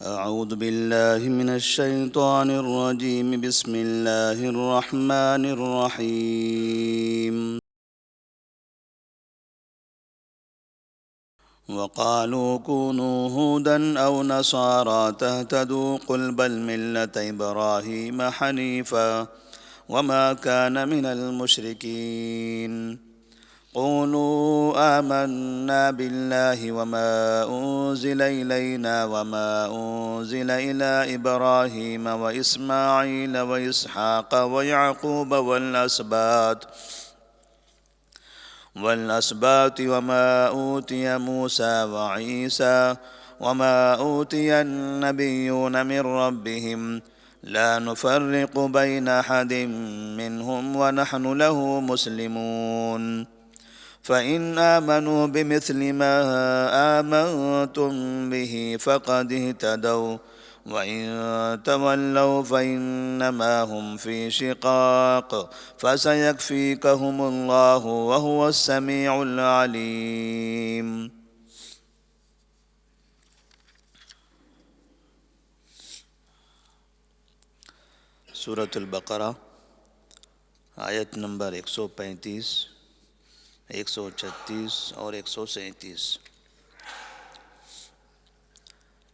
أعوذ بالله من الشيطان الرجيم. بسم الله الرحمن الرحيم. وقالوا كونوا هودا أو نصارى تهتدوا قل بل ملة إبراهيم حنيفا وما كان من المشركين. قولوا آمنا بالله وما أنزل إلينا وما أنزل إلى إبراهيم وإسماعيل وإسحاق ويعقوب والأسباط وما أوتي موسى وعيسى وما أوتي النبيون من ربهم لا نفرق بين أحد منهم ونحن له مسلمون. فإن آمنوا بمثل ما آمنتم به فقد اهتدوا وإن تولوا فإنما هم في شقاق فسيكفيكهم الله وهو السميع العليم. سورۃ البقرہ آیت نمبر 135، 136 اور 137۔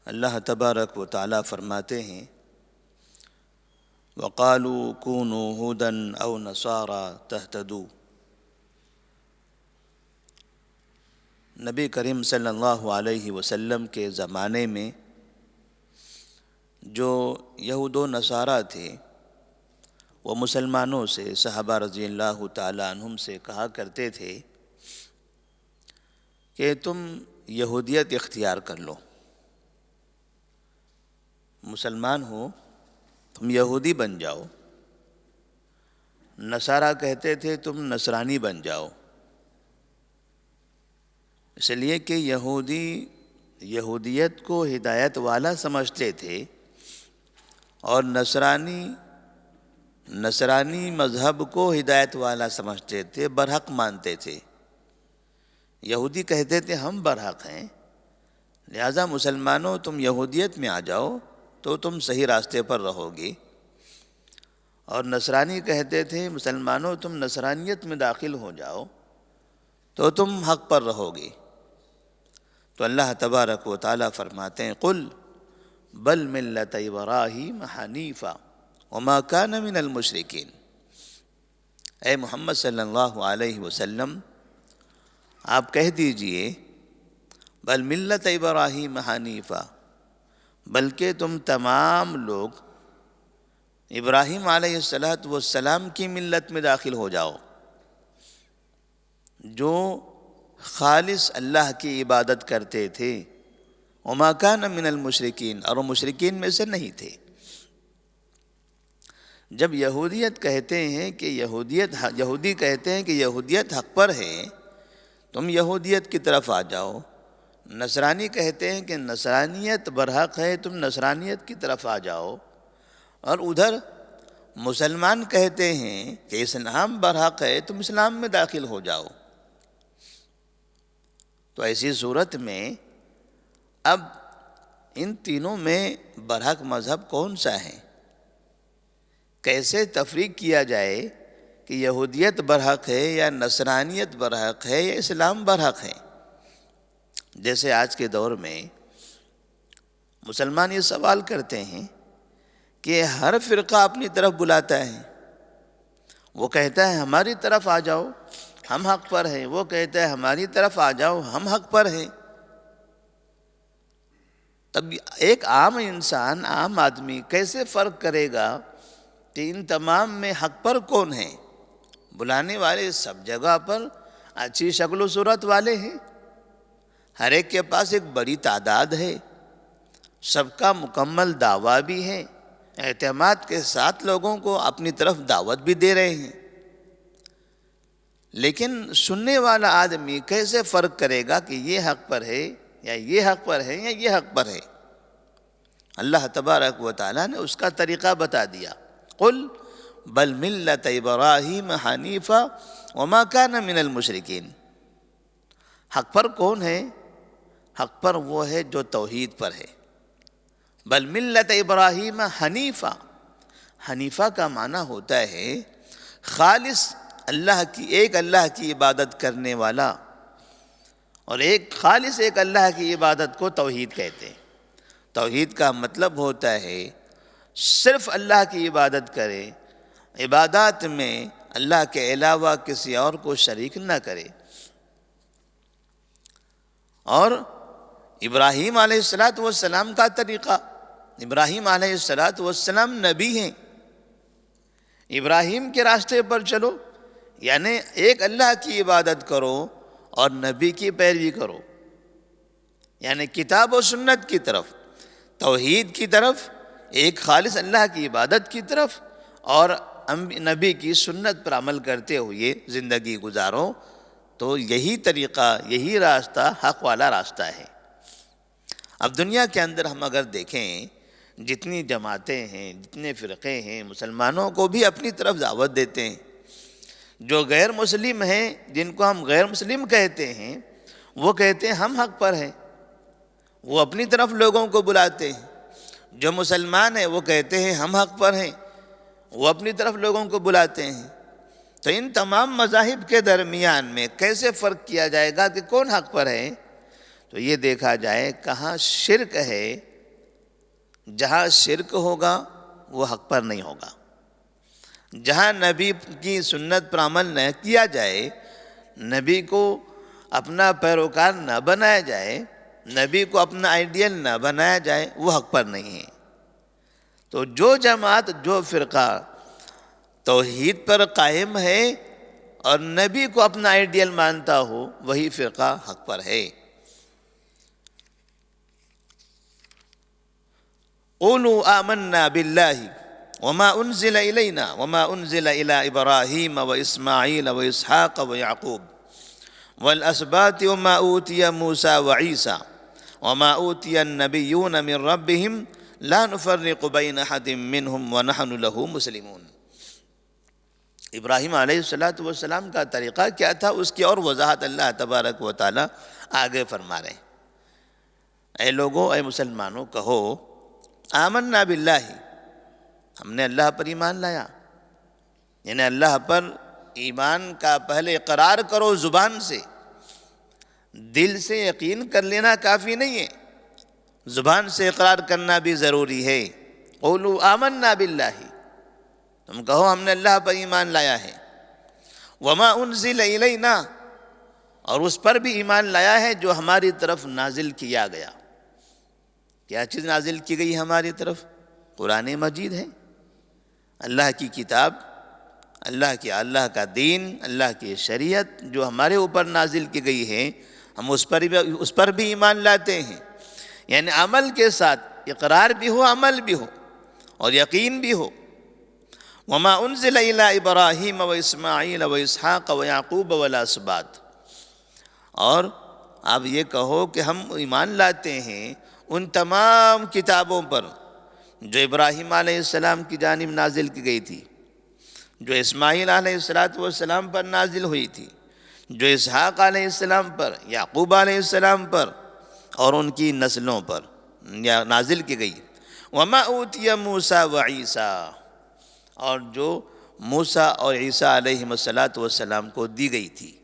اللہ تبارک و تعالیٰ فرماتے ہیں وَقَالُوا كُونُوا هُودًا أَوْ نَصَارَىٰ تَهْتَدُوا۔ نبی کریم صلی اللہ علیہ وسلم کے زمانے میں جو یہود و نصارہ تھے وہ مسلمانوں سے، صحابہ رضی اللہ تعالیٰ عنہم سے کہا کرتے تھے کہ تم یہودیت اختیار کر لو، مسلمان ہو تم یہودی بن جاؤ۔ نصارہ کہتے تھے تم نصرانی بن جاؤ، اس لیے کہ یہودی یہودیت کو ہدایت والا سمجھتے تھے اور نصرانی مذہب کو ہدایت والا سمجھتے تھے، برحق مانتے تھے۔ یہودی کہتے تھے ہم برحق ہیں، لہذا مسلمانوں تم یہودیت میں آ جاؤ تو تم صحیح راستے پر رہو گی، اور نصرانی کہتے تھے مسلمانوں تم نصرانیت میں داخل ہو جاؤ تو تم حق پر رہو گی۔ تو اللہ تبارک و تعالیٰ فرماتے ہیں قل بل ملت ابراہیم حنیفا وما کان من المشرکین۔ اے محمد صلی اللہ علیہ وسلم آپ کہہ دیجئے بل ملت ابراہیم حنیفا، بلکہ تم تمام لوگ ابراہیم علیہ السلام کی ملت میں داخل ہو جاؤ، جو خالص اللہ کی عبادت کرتے تھے، وما کان من المشرکین، اور وہ مشرکین میں سے نہیں تھے۔ جب یہودیت کہتے ہیں کہ یہودی کہتے ہیں کہ یہودیت حق پر ہے، تم یہودیت کی طرف آ جاؤ۔ نصرانی کہتے ہیں کہ نصرانیت برحق ہے، تم نصرانیت کی طرف آ جاؤ، اور ادھر مسلمان کہتے ہیں کہ اسلام برحق ہے، تم اسلام میں داخل ہو جاؤ۔ تو ایسی صورت میں اب ان تینوں میں برحق مذہب کون سا ہے؟ کیسے تفریق کیا جائے کہ یہودیت برحق ہے یا نصرانیت برحق ہے یا اسلام برحق ہے؟ جیسے آج کے دور میں مسلمان یہ سوال کرتے ہیں کہ ہر فرقہ اپنی طرف بلاتا ہے، وہ کہتا ہے ہماری طرف آ جاؤ ہم حق پر ہیں، وہ کہتا ہے ہماری طرف آ جاؤ ہم حق پر ہیں۔ تب ایک عام انسان، عام آدمی کیسے فرق کرے گا کہ ان تمام میں حق پر کون ہیں؟ بلانے والے سب جگہ پر اچھی شکل و صورت والے ہیں، ہر ایک کے پاس ایک بڑی تعداد ہے، سب کا مکمل دعویٰ بھی ہے، اعتماد کے ساتھ لوگوں کو اپنی طرف دعوت بھی دے رہے ہیں، لیکن سننے والا آدمی کیسے فرق کرے گا کہ یہ حق پر ہے یا یہ حق پر ہے یا یہ حق پر ہے؟ اللہ تبارک و تعالیٰ نے اس کا طریقہ بتا دیا قل بل ملت ابراہیم حنیفا وما کان من المشرکین۔ حق پر کون ہے؟ حق پر وہ ہے جو توحید پر ہے، بل ملت ابراہیم حنیفہ، حنیفہ کا معنی ہوتا ہے خالص ایک اللہ کی عبادت کرنے والا، اور خالص ایک اللہ کی عبادت کو توحید کہتے ہیں۔ توحید کا مطلب ہوتا ہے صرف اللہ کی عبادت کرے، عبادات میں اللہ کے علاوہ کسی اور کو شریک نہ کرے۔ اور ابراہیم علیہ السلام کا طریقہ، ابراہیم علیہ السلام نبی ہیں، ابراہیم کے راستے پر چلو، یعنی ایک اللہ کی عبادت کرو اور نبی کی پیروی کرو، یعنی کتاب و سنت کی طرف، توحید کی طرف، ایک خالص اللہ کی عبادت کی طرف، اور نبی کی سنت پر عمل کرتے ہوئے زندگی گزارو، تو یہی طریقہ، یہی راستہ حق والا راستہ ہے۔ اب دنیا کے اندر ہم اگر دیکھیں، جتنی جماعتیں ہیں، جتنے فرقے ہیں، مسلمانوں کو بھی اپنی طرف دعوت دیتے ہیں۔ جو غیر مسلم ہیں، جن کو ہم غیر مسلم کہتے ہیں، وہ کہتے ہیں ہم حق پر ہیں، وہ اپنی طرف لوگوں کو بلاتے ہیں۔ جو مسلمان ہیں وہ کہتے ہیں ہم حق پر ہیں، وہ اپنی طرف لوگوں کو بلاتے ہیں۔ تو ان تمام مذاہب کے درمیان میں کیسے فرق کیا جائے گا کہ کون حق پر ہے؟ تو یہ دیکھا جائے کہاں شرک ہے، جہاں شرک ہوگا وہ حق پر نہیں ہوگا۔ جہاں نبی کی سنت پر عمل نہ کیا جائے، نبی کو اپنا پیروکار نہ بنایا جائے، نبی کو اپنا آئیڈیل نہ بنایا جائے، وہ حق پر نہیں ہے۔ تو جو جماعت، جو فرقہ توحید پر قائم ہے اور نبی کو اپنا آئیڈیل مانتا ہو، وہی فرقہ حق پر ہے۔ قولوا آمنا باللہ وما انزل الینا وما انزل الی ابراہیم واسماعیل واسحاق ویعقوب والاسباط وما اوتی موسیٰ وعیسیٰ وما اوتی النبیون من ربهم لا نفرق بین احد منہم ونحن له مسلمون۔ ابراہیم علیہ السلام کا طریقہ کیا تھا، اس کی اور وضاحت اللہ تبارک و تعالی آگے فرما رہے ہیں۔ اے لوگوں، اے مسلمانوں، کہو آمنا باللہ، ہم نے اللہ پر ایمان لایا، یعنی اللہ پر ایمان کا پہلے اقرار کرو زبان سے، دل سے یقین کر لینا کافی نہیں ہے، زبان سے اقرار کرنا بھی ضروری ہے۔ قولوا آمنا باللہ، تم کہو ہم نے اللہ پر ایمان لایا ہے، وما انزل الینا، اور اس پر بھی ایمان لایا ہے جو ہماری طرف نازل کیا گیا۔ کیا چیز نازل کی گئی ہماری طرف؟ قرآن مجید ہے، اللہ کی کتاب، اللہ کا دین، اللہ کی شریعت جو ہمارے اوپر نازل کی گئی ہے، ہم اس پر بھی ایمان لاتے ہیں، یعنی عمل کے ساتھ، اقرار بھی ہو، عمل بھی ہو، اور یقین بھی ہو۔ وما انزل الی ابراہیم واسماعیل واسحاق ویعقوب والاسباط، اور آپ یہ کہو کہ ہم ایمان لاتے ہیں ان تمام کتابوں پر جو ابراہیم علیہ السلام کی جانب نازل کی گئی تھی، جو اسماعیل علیہ السلام پر نازل ہوئی تھی، جو اسحاق علیہ السلام پر، یعقوب علیہ السلام پر اور ان کی نسلوں پر نازل کی گئی۔ وما اوتی موسیٰ وعیسیٰ، اور جو موسیٰ اور عیسیٰ علیہ السلام کو دی گئی تھی۔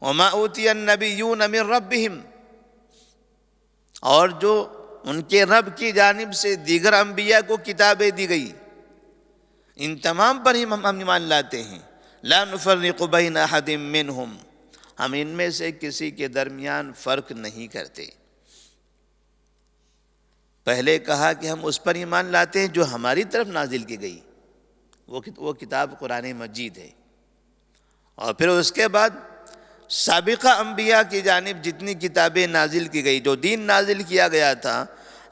وما اوتی النبیون من ربہم، اور جو ان کے رب کی جانب سے دیگر انبیاء کو کتابیں دی گئی، ان تمام پر ہی ہم ایمان لاتے ہیں۔ لا نفرق بین احد منہم، ہم ان میں سے کسی کے درمیان فرق نہیں کرتے۔ پہلے کہا کہ ہم اس پر ایمان لاتے ہیں جو ہماری طرف نازل کی گئی، وہ کتاب قرآن مجید ہے، اور پھر اس کے بعد سابقہ انبیاء کی جانب جتنی کتابیں نازل کی گئی، جو دین نازل کیا گیا تھا،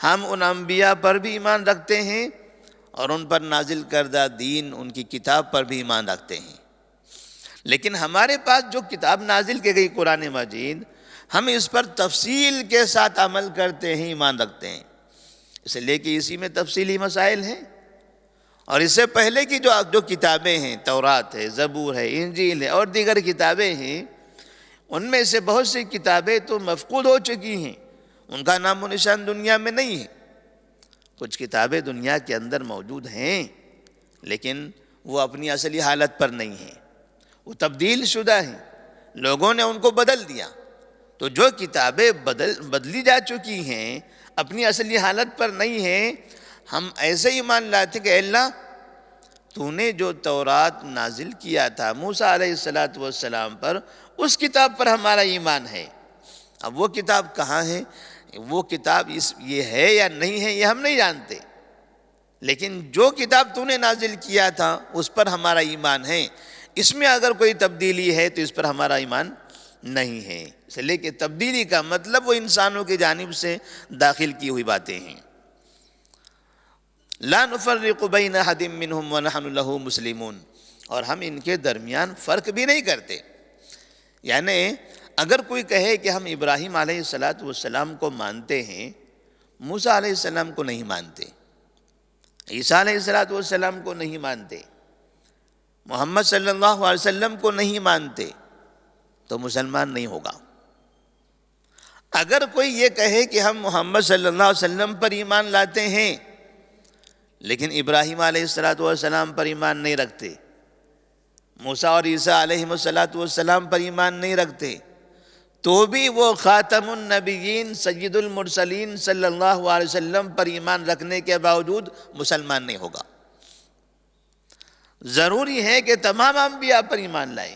ہم ان انبیاء پر بھی ایمان رکھتے ہیں اور ان پر نازل کردہ دین، ان کی کتاب پر بھی ایمان رکھتے ہیں۔ لیکن ہمارے پاس جو کتاب نازل کی گئی قرآن مجید، ہم اس پر تفصیل کے ساتھ عمل کرتے ہیں، ایمان رکھتے ہیں، اس لیے کہ اسی میں تفصیلی مسائل ہیں۔ اور اس سے پہلے کی جو کتابیں ہیں، تورات ہے، زبور ہے، انجیل ہے اور دیگر کتابیں ہیں، ان میں سے بہت سی کتابیں تو مفقود ہو چکی ہیں، ان کا نام و نشان دنیا میں نہیں ہے۔ کچھ کتابیں دنیا کے اندر موجود ہیں لیکن وہ اپنی اصلی حالت پر نہیں ہیں، وہ تبدیل شدہ ہیں، لوگوں نے ان کو بدل دیا۔ تو جو کتابیں بدلی جا چکی ہیں، اپنی اصلی حالت پر نہیں ہیں، ہم ایسے ہی مان لاتے کہ اللہ تو نے جو تورات نازل کیا تھا موسیٰ علیہ السلام پر، اس کتاب پر ہمارا ایمان ہے۔ اب وہ کتاب کہاں ہے، وہ کتاب یہ ہے یا نہیں ہے یہ ہم نہیں جانتے، لیکن جو کتاب تو نے نازل کیا تھا اس پر ہمارا ایمان ہے۔ اس میں اگر کوئی تبدیلی ہے تو اس پر ہمارا ایمان نہیں ہے، اس لیے کہ تبدیلی کا مطلب وہ انسانوں کی جانب سے داخل کی ہوئی باتیں ہیں۔ لا نفرق بین احد منہم ونحن لہ مسلمون، اور ہم ان کے درمیان فرق بھی نہیں کرتے۔ یعنی اگر کوئی کہے کہ ہم ابراہیم علیہ السلام کو مانتے ہیں، موسیٰ علیہ السلام کو نہیں مانتے، عیسیٰ علیہ السلام کو نہیں مانتے، محمد صلی اللہ علیہ وسلم کو نہیں مانتے، تو مسلمان نہیں ہوگا۔ اگر کوئی یہ کہے کہ ہم محمد صلی اللہ علیہ وسلم پر ایمان لاتے ہیں لیکن ابراہیم علیہ السلام پر ایمان نہیں رکھتے، موسیٰ اور عیسیٰ علیہ السلام پر ایمان نہیں رکھتے، تو بھی وہ خاتم النبیین سید المرسلین صلی اللہ علیہ وسلم پر ایمان رکھنے کے باوجود مسلمان نہیں ہوگا۔ ضروری ہے کہ تمام انبیاء پر ایمان لائے۔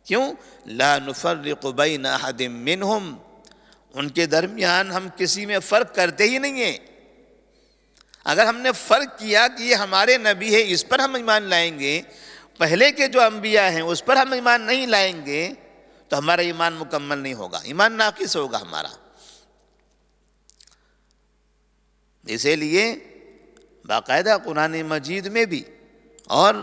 کیوں؟ لا نفرق بین احد منہم، ان کے درمیان ہم کسی میں فرق کرتے ہی نہیں ہیں۔ اگر ہم نے فرق کیا کہ یہ ہمارے نبی ہے اس پر ہم ایمان لائیں گے، پہلے کے جو انبیاء ہیں اس پر ہم ایمان نہیں لائیں گے، تو ہمارا ایمان مکمل نہیں ہوگا، ایمان ناقص ہوگا ہمارا۔ اسی لیے باقاعدہ قرآن مجید میں بھی اور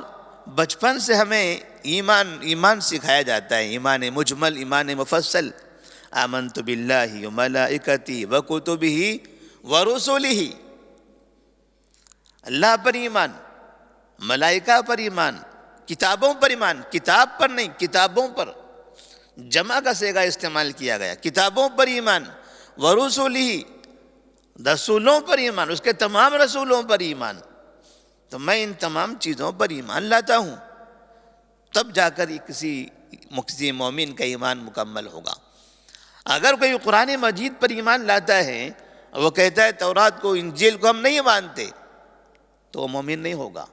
بچپن سے ہمیں ایمان سکھایا جاتا ہے، ایمان مجمل، ایمان مفصل۔ آمنت باللہ وملائکتہ وکتبہ ورسلہ، اللہ پر ایمان، ملائکہ پر ایمان، کتابوں پر ایمان، کتاب پر نہیں، کتابوں پر، جمع کا صیغہ استعمال کیا گیا، کتابوں پر ایمان، ورسلہ، رسولوں پر ایمان، اس کے تمام رسولوں پر ایمان۔ تو میں ان تمام چیزوں پر ایمان لاتا ہوں، تب جا کر کسی مومن کا ایمان مکمل ہوگا۔ اگر کوئی قرآن مجید پر ایمان لاتا ہے اور وہ کہتا ہے تورات کو، انجیل کو ہم نہیں مانتے، تو وہ مومن نہیں ہوگا۔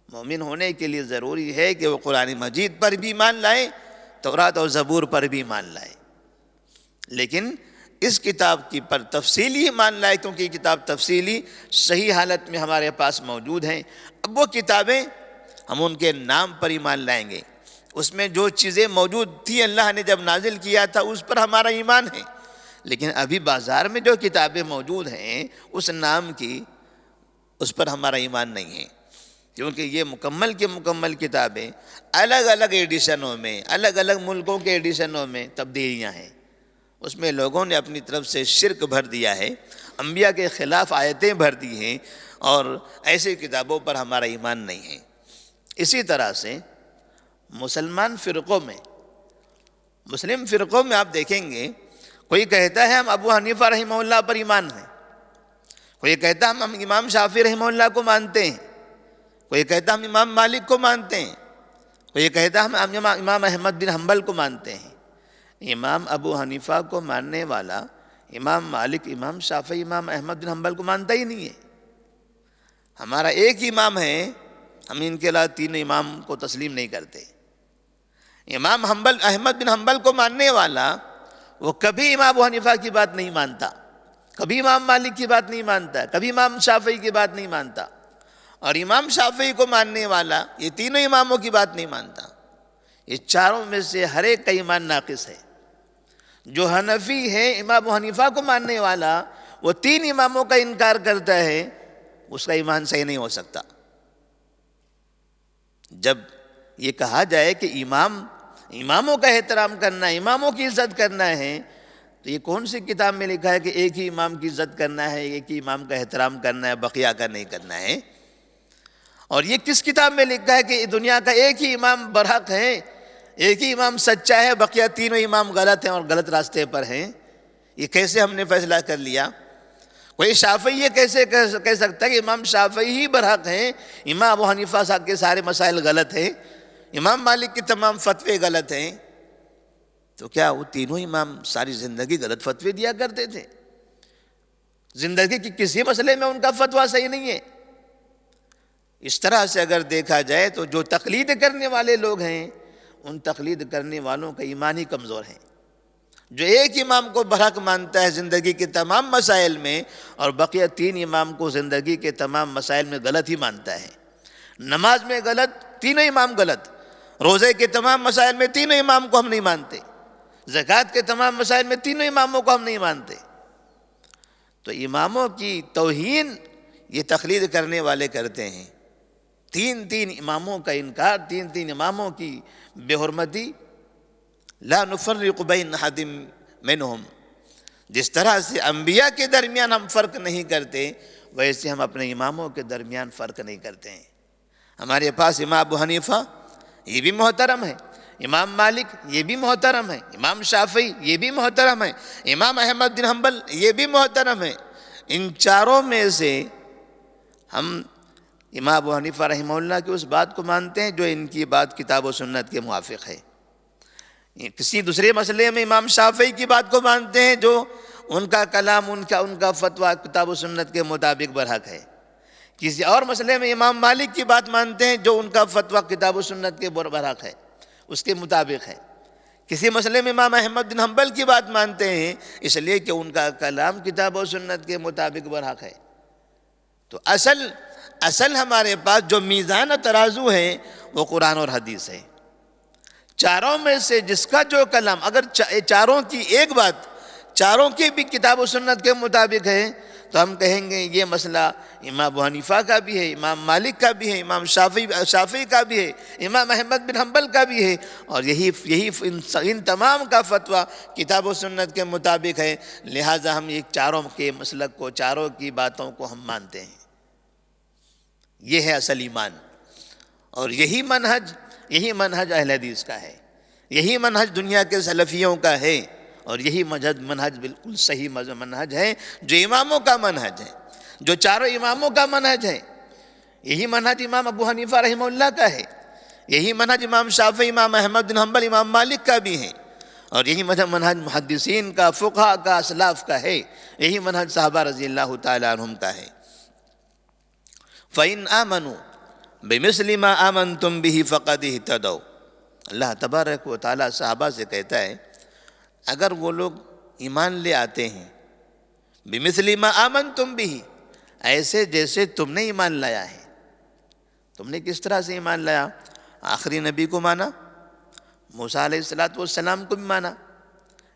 مومن ہونے کے لیے ضروری ہے کہ وہ قرآن مجید پر بھی ایمان لائے، تورات اور زبور پر بھی ایمان لائے، لیکن اس کتاب کی پر تفصیلی ایمان لائے، کیونکہ یہ کتاب تفصیلی صحیح حالت میں ہمارے پاس موجود ہیں۔ اب وہ کتابیں ہم ان کے نام پر ایمان لائیں گے، اس میں جو چیزیں موجود تھیں اللہ نے جب نازل کیا تھا اس پر ہمارا ایمان ہے، لیکن ابھی بازار میں جو کتابیں موجود ہیں اس نام کی، اس پر ہمارا ایمان نہیں ہے، کیونکہ یہ مکمل کی مکمل کتابیں الگ الگ ایڈیشنوں میں، الگ الگ ملکوں کے ایڈیشنوں میں تبدیلیاں ہیں، اس میں لوگوں نے اپنی طرف سے شرک بھر دیا ہے، انبیاء کے خلاف آیتیں بھر دی ہیں، اور ایسی کتابوں پر ہمارا ایمان نہیں ہے۔ اسی طرح سے مسلمان فرقوں میں، مسلم فرقوں میں آپ دیکھیں گے، کوئی کہتا ہے ہم ابو حنیفہ رحمہ اللہ پر ایمان ہیں، کوئی کہتا ہے ہم امام شافعی رحمہ اللہ کو مانتے ہیں، کوئی کہتا ہے ہم امام مالک کو مانتے ہیں، کوئی کہتا ہے ہم امام احمد بن حنبل کو مانتے ہیں۔ امام ابو حنیفہ کو ماننے والا امام مالک، امام شافعی، امام احمد بن حنبل کو مانتا ہی نہیں ہے۔ ہمارا ایک امام ہے، ہم ان کے علاوہ تین امام کو تسلیم نہیں کرتے۔ امام احمد بن حنبل کو ماننے والا وہ کبھی امام ابو حنیفہ کی بات نہیں مانتا، کبھی امام مالک کی بات نہیں مانتا، کبھی امام شافعی کی بات نہیں مانتا، اور امام شافعی کو ماننے والا یہ تینوں اماموں کی بات نہیں مانتا۔ یہ چاروں میں سے ہر ایک کا ایمان ناقص ہے۔ جو حنفی ہے امام ابو حنیفہ کو ماننے والا، وہ تین اماموں کا انکار کرتا ہے، اس کا ایمان صحیح نہیں ہو سکتا۔ جب یہ کہا جائے کہ اماموں کا احترام کرنا ہے، اماموں کی عزت کرنا ہے، تو یہ کون سی کتاب میں لکھا ہے کہ ایک ہی امام کی عزت کرنا ہے، ایک ہی امام کا احترام کرنا ہے، بقیہ کا نہیں کرنا ہے؟ اور یہ کس کتاب میں لکھا ہے کہ دنیا کا ایک ہی امام برحق ہے، ایک ہی امام سچا ہے، بقیہ تینوں امام غلط ہیں اور غلط راستے پر ہیں؟ یہ کیسے ہم نے فیصلہ کر لیا؟ کوئی شافعی یہ کیسے کہہ سکتا ہے کہ امام شافعی ہی برحق ہیں، امام ابو حنیفہ صاحب کے سارے مسائل غلط ہیں، امام مالک کے تمام فتوے غلط ہیں؟ تو کیا وہ تینوں امام ساری زندگی غلط فتوے دیا کرتے تھے؟ زندگی کی کسی مسئلے میں ان کا فتویٰ صحیح نہیں ہے؟ اس طرح سے اگر دیکھا جائے تو جو تقلید کرنے والے لوگ ہیں، ان تقلید کرنے والوں کا ایمان ہی کمزور ہے۔ جو ایک امام کو برحق مانتا ہے زندگی کے تمام مسائل میں، اور بقیہ تین امام کو زندگی کے تمام مسائل میں غلط ہی مانتا ہے۔ نماز میں غلط، تینوں امام غلط، روزے کے تمام مسائل میں تینوں امام کو ہم نہیں مانتے، زکوٰۃ کے تمام مسائل میں تینوں اماموں کو ہم نہیں مانتے۔ تو اماموں کی توہین یہ تقلید کرنے والے کرتے ہیں، تین اماموں کا انکار، تین اماموں کی بے حرمتی۔ لا نفرق بین احد منہم، جس طرح سے انبیاء کے درمیان ہم فرق نہیں کرتے، ویسے ہم اپنے اماموں کے درمیان فرق نہیں کرتے ہیں۔ ہمارے پاس امام ابو حنیفہ یہ بھی محترم ہے، امام مالک یہ بھی محترم ہے، امام شافعی یہ بھی محترم ہے، امام احمد بن حنبل یہ بھی محترم ہے۔ ان چاروں میں سے ہم امام ابو حنیفہ رحمہ اللہ کی اس بات کو مانتے ہیں جو ان کی بات کتاب و سنت کے موافق ہے۔ کسی دوسرے مسئلے میں امام شافعی کی بات کو مانتے ہیں جو ان کا کلام، ان کا فتویٰ کتاب و سنت کے مطابق برحق ہے۔ کسی اور مسئلے میں امام مالک کی بات مانتے ہیں جو ان کا فتویٰ کتاب و سنت کے برحق ہے، اس کے مطابق ہے۔ کسی مسئلے میں امام احمد بن حنبل کی بات مانتے ہیں اس لیے کہ ان کا کلام کتاب و سنت کے مطابق برحق ہے۔ تو اصل ہمارے پاس جو میزان و ترازو ہے وہ قرآن اور حدیث ہے۔ چاروں میں سے جس کا جو کلام، اگر چاروں کی ایک بات چاروں کی بھی کتاب و سنت کے مطابق ہے تو ہم کہیں گے یہ مسئلہ امام ابو حنیفہ کا بھی ہے، امام مالک کا بھی ہے، امام شافعی کا بھی ہے، امام احمد بن حنبل کا بھی ہے، اور یہی ان تمام کا فتویٰ کتاب و سنت کے مطابق ہے، لہٰذا ہم یہ چاروں کے مسلک کو، چاروں کی باتوں کو ہم مانتے ہیں۔ یہ ہے اصل ایمان، اور یہی منہج اہل حدیث کا ہے، یہی منہج دنیا کے سلفیوں کا ہے، اور یہی منہج بالکل صحیح منہج ہے جو اماموں کا منہج ہے، جو چاروں اماموں کا منہج ہے۔ یہی منہج امام ابو حنیفہ رحمہ اللہ کا ہے، یہی منہج امام شافعی، امام احمد بن حنبل، امام مالک کا بھی ہے، اور یہی منہج محدثین کا، فقہاء کا، اسلاف کا ہے، یہی منہج صحابہ رضی اللہ تعالی عنہم کا ہے۔ فَإِنْ آمَنُوا بِمِثْلِ مَا آمَنْتُمْ بِهِ فَقَدِ اهْتَدَوْا۔ اللہ تبارک و تعالیٰ صحابہ سے کہتا ہے اگر وہ لوگ ایمان لے آتے ہیں بِمِثْلِ مَا آمَنْتُمْ بِهِ، ایسے جیسے تم نے ایمان لایا ہے۔ تم نے کس طرح سے ایمان لایا؟ آخری نبی کو مانا، موسیٰ علیہ السلام کو بھی مانا،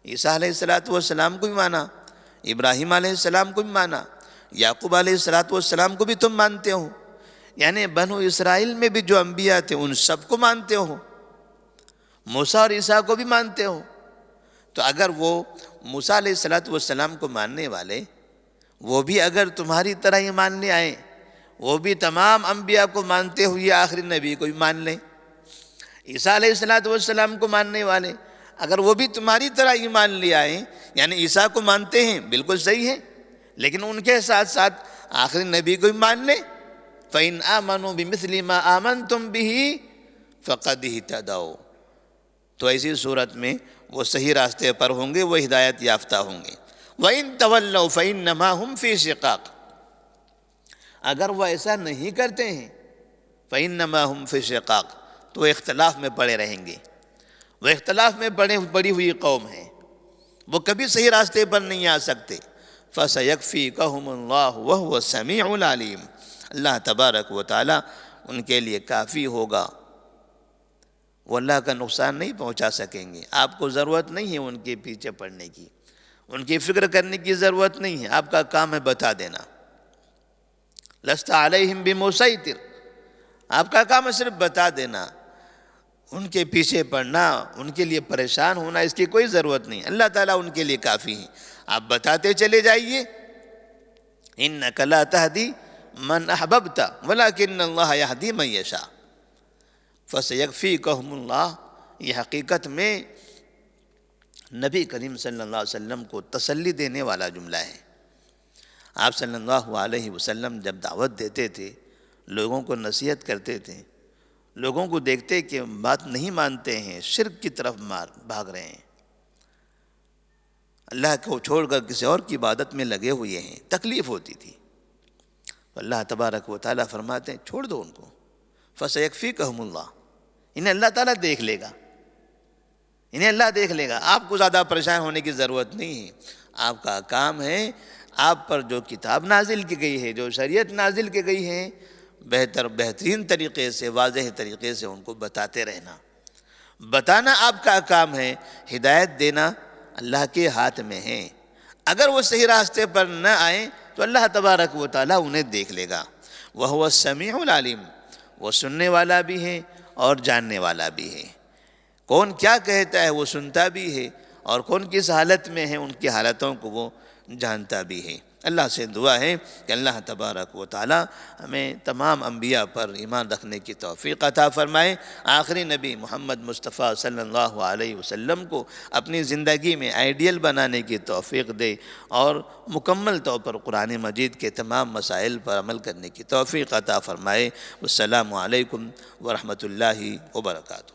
عیسیٰ علیہ السلام کو بھی مانا، ابراہیم علیہ السلام کو بھی مانا، یعقوب علیہ السلام کو بھی تم مانتے ہو، یعنی بنو اسرائیل میں بھی جو انبیاء تھے ان سب کو مانتے ہو، موسیٰ اور عیسیٰ کو بھی مانتے ہو۔ تو اگر وہ موسیٰ علیہ السلام کو ماننے والے، وہ بھی اگر تمہاری طرح ایمان لے آئیں، وہ بھی تمام انبیاء کو مانتے ہوئے آخری نبی کو بھی مان لیں، عیسیٰ علیہ السلام کو ماننے والے اگر وہ بھی تمہاری طرح ایمان لے آئیں، یعنی عیسیٰ کو مانتے ہیں، بالکل صحیح ہے، لیکن ان کے ساتھ ساتھ آخری نبی کو بھی مان لیں، فَإِنْ آمَنُوا بِمِثْلِ مَا آمَنْتُمْ بِهِ فَقَدِ اهْتَدَوْا۔ تو ایسی صورت میں وہ صحیح راستے پر ہوں گے، وہ ہدایت یافتہ ہوں گے۔ وَإِن تَوَلَّوْا فَإِنَّمَا هُمْ فِي شِقَاقٍ، اگر وہ ایسا نہیں کرتے ہیں فَإِنَّمَا هُمْ فِي شِقَاقٍ، تو وہ اختلاف میں پڑے رہیں گے، وہ اختلاف میں پڑی ہوئی قوم ہے، وہ کبھی صحیح راستے پر نہیں آ سکتے۔ فَسَيَكْفِيكَهُمُ اللَّهُ وَهُوَ السَّمِيعُ الْعَلِيمُ، اللہ تبارک و تعالیٰ ان کے لیے کافی ہوگا، وہ اللہ کا نقصان نہیں پہنچا سکیں گے۔ آپ کو ضرورت نہیں ہے ان کے پیچھے پڑنے کی، ان کی فکر کرنے کی ضرورت نہیں ہے، آپ کا کام ہے بتا دینا۔ لست علیہم بمسیطر، آپ کا کام ہے صرف بتا دینا، ان کے پیچھے پڑنا، ان کے لیے پریشان ہونا، اس کی کوئی ضرورت نہیں، اللہ تعالیٰ ان کے لیے کافی ہے، آپ بتاتے چلے جائیے۔ انک لا تہدی من احببت ولکن اللہ یہدی من یشاء فسیکفیکہم اللہ، یہ حقیقت میں نبی کریم صلی اللہ علیہ وسلم کو تسلی دینے والا جملہ ہے۔ آپ صلی اللہ علیہ وسلم جب دعوت دیتے تھے، لوگوں کو نصیحت کرتے تھے، لوگوں کو دیکھتے کہ بات نہیں مانتے ہیں، شرک کی طرف بھاگ رہے ہیں، اللہ کو چھوڑ کر کسی اور کی عبادت میں لگے ہوئے ہیں، تکلیف ہوتی تھی. تو اللہ تبارک و تعالیٰ فرماتے ہیں چھوڑ دو ان کو، فَسَيَكْفِيكَهُمُ اللَّهُ، انہیں اللہ تعالیٰ دیکھ لے گا، انہیں اللہ دیکھ لے گا. آپ کو زیادہ پریشان ہونے کی ضرورت نہیں ہے. آپ کا کام ہے آپ پر جو کتاب نازل کی گئی ہے، جو شریعت نازل کی گئی ہے، بہترین طریقے سے، واضح طریقے سے ان کو بتاتے رہنا. بتانا آپ کا کام ہے، ہدایت دینا اللہ کے ہاتھ میں ہے. اگر وہ صحیح راستے پر نہ آئیں تو اللہ تبارک و تعالیٰ انہیں دیکھ لے گا. وَهُوَ السَّمِيعُ الْعَلِيمُ، وہ سننے والا بھی ہے اور جاننے والا بھی ہے. کون کیا کہتا ہے وہ سنتا بھی ہے، اور کون کس حالت میں ہے ان کی حالتوں کو وہ جانتا بھی ہے. اللہ سے دعا ہے کہ اللہ تبارک و تعالی ہمیں تمام انبیاء پر ایمان رکھنے کی توفیق عطا فرمائے. آخری نبی محمد مصطفیٰ صلی اللہ علیہ وسلم کو اپنی زندگی میں آئیڈیل بنانے کی توفیق دے، اور مکمل طور پر قرآن مجید کے تمام مسائل پر عمل کرنے کی توفیق عطا فرمائے. السلام علیکم ورحمۃ اللہ وبرکاتہ.